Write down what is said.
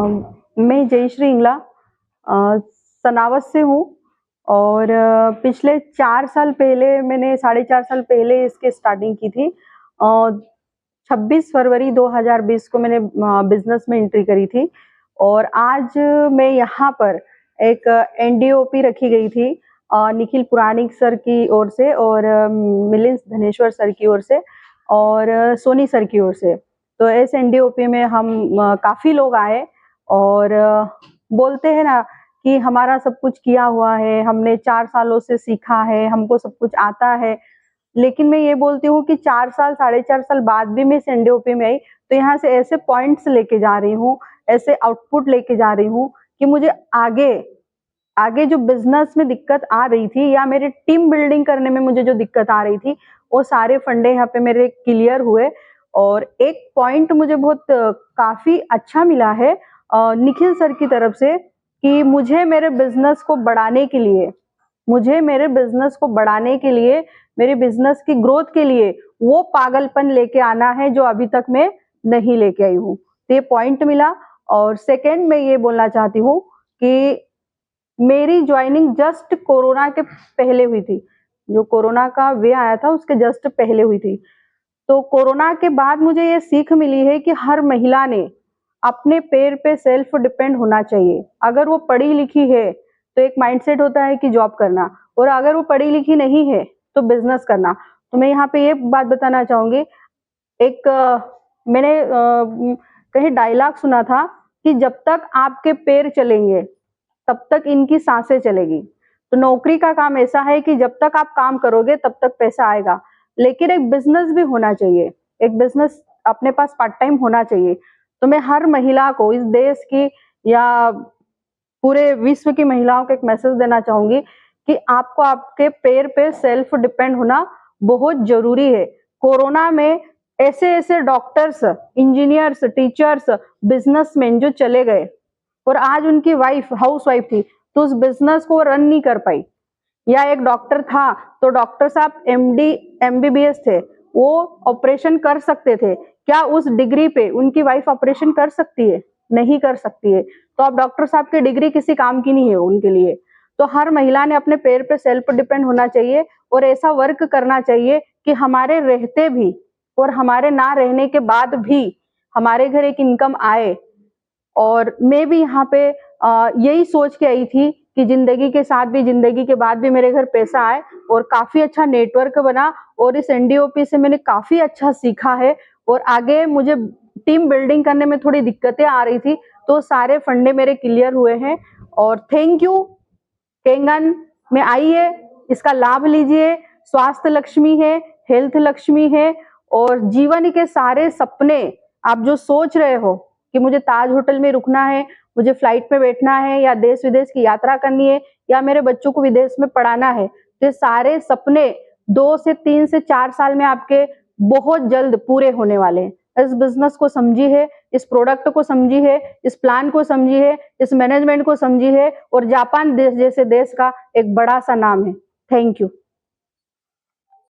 मैं जयश्री इंगला सनावत से हूँ और पिछले 4 साल पहले मैंने 4.5 साल पहले इसके स्टार्टिंग की थी। 26 फरवरी 2020 को मैंने बिजनेस में एंट्री करी थी और आज मैं यहाँ पर एक एनडीओपी रखी गई थी निखिल पुराणिक सर की ओर से और मिलिंद धनेश्वर सर की ओर से और सोनी सर की ओर से। तो इस एनडीओपी में हम काफी लोग आए और बोलते हैं ना कि हमारा सब कुछ किया हुआ है, हमने 4 सालों से सीखा है, हमको सब कुछ आता है। लेकिन मैं ये बोलती हूँ कि 4 साल 4.5 साल बाद भी मैं इस एनडीओपी में आई तो यहाँ से ऐसे पॉइंट्स लेके जा रही हूँ, ऐसे आउटपुट लेके जा रही हूँ कि मुझे आगे जो बिजनेस में दिक्कत आ रही थी या मेरे टीम बिल्डिंग करने में मुझे जो दिक्कत आ रही थी वो सारे फंडे यहाँ पे मेरे क्लियर हुए। और एक पॉइंट मुझे बहुत काफी अच्छा मिला है निखिल सर की तरफ से कि मुझे मेरे बिजनेस को बढ़ाने के लिए, मेरे बिजनेस की ग्रोथ के लिए वो पागलपन लेके आना है जो अभी तक मैं नहीं लेके आई हूँ। तो ये पॉइंट मिला। और सेकंड मैं ये बोलना चाहती हूँ कि मेरी ज्वाइनिंग जस्ट कोरोना के पहले हुई थी, जो कोरोना का वे आया था उसके जस्ट पहले हुई थी। तो कोरोना के बाद मुझे ये सीख मिली है कि हर महिला ने अपने पैर पे सेल्फ डिपेंड होना चाहिए। अगर वो पढ़ी लिखी है तो एक माइंडसेट होता है कि जॉब करना, और अगर वो पढ़ी लिखी नहीं है तो बिजनेस करना। तो मैं यहाँ पे ये बात बताना चाहूंगी, एक मैंने कहीं डायलॉग सुना था कि जब तक आपके पैर चलेंगे तब तक इनकी सांसें चलेगी। तो नौकरी का काम ऐसा है कि जब तक आप काम करोगे तब तक पैसा आएगा, लेकिन एक बिजनेस भी होना चाहिए, एक बिजनेस अपने पास पार्ट टाइम होना चाहिए। तो मैं हर महिला को, इस देश की या पूरे विश्व की महिलाओं को एक मैसेज देना चाहूंगी कि आपको आपके पैर पे सेल्फ डिपेंड होना बहुत जरूरी है। कोरोना में ऐसे डॉक्टर्स, इंजीनियर्स, टीचर्स, बिजनेसमैन जो चले गए और आज उनकी वाइफ हाउस वाइफ थी तो उस बिजनेस को रन नहीं कर पाई। या एक डॉक्टर था तो डॉक्टर साहब एमडी एमबीबीएस थे, वो ऑपरेशन कर सकते थे, क्या उस डिग्री पे उनकी वाइफ ऑपरेशन कर सकती है? नहीं कर सकती है। तो अब डॉक्टर साहब की डिग्री किसी काम की नहीं है उनके लिए। तो हर महिला ने अपने पैर पे सेल्फ डिपेंड होना चाहिए और ऐसा वर्क करना चाहिए कि हमारे रहते भी और हमारे ना रहने के बाद भी हमारे घर एक इनकम आए। और मैं भी यहाँ पे यही सोच के आई थी कि जिंदगी के साथ भी, जिंदगी के बाद भी मेरे घर पैसा आए, और काफी अच्छा नेटवर्क बना और इस एनडीओपी से मैंने काफी अच्छा सीखा है। और आगे मुझे टीम बिल्डिंग करने में थोड़ी दिक्कतें आ रही थी तो सारे फंडे मेरे क्लियर हुए हैं। और थैंक यू केंगन में आइए, इसका लाभ लीजिए। स्वास्थ्य लक्ष्मी है, हेल्थ लक्ष्मी है, और जीवन के सारे सपने आप जो सोच रहे हो कि मुझे ताज होटल में रुकना है, मुझे फ्लाइट में बैठना है, या देश विदेश की यात्रा करनी है, या मेरे बच्चों को विदेश में पढ़ाना है, तो सारे सपने 2 से 3 से 4 साल में आपके बहुत जल्द पूरे होने वाले हैं। इस बिजनेस को समझी है, इस प्रोडक्ट को समझी है, इस प्लान को समझी है, इस मैनेजमेंट को समझी है, और जापान देश जैसे देश का एक बड़ा सा नाम है। Thank you.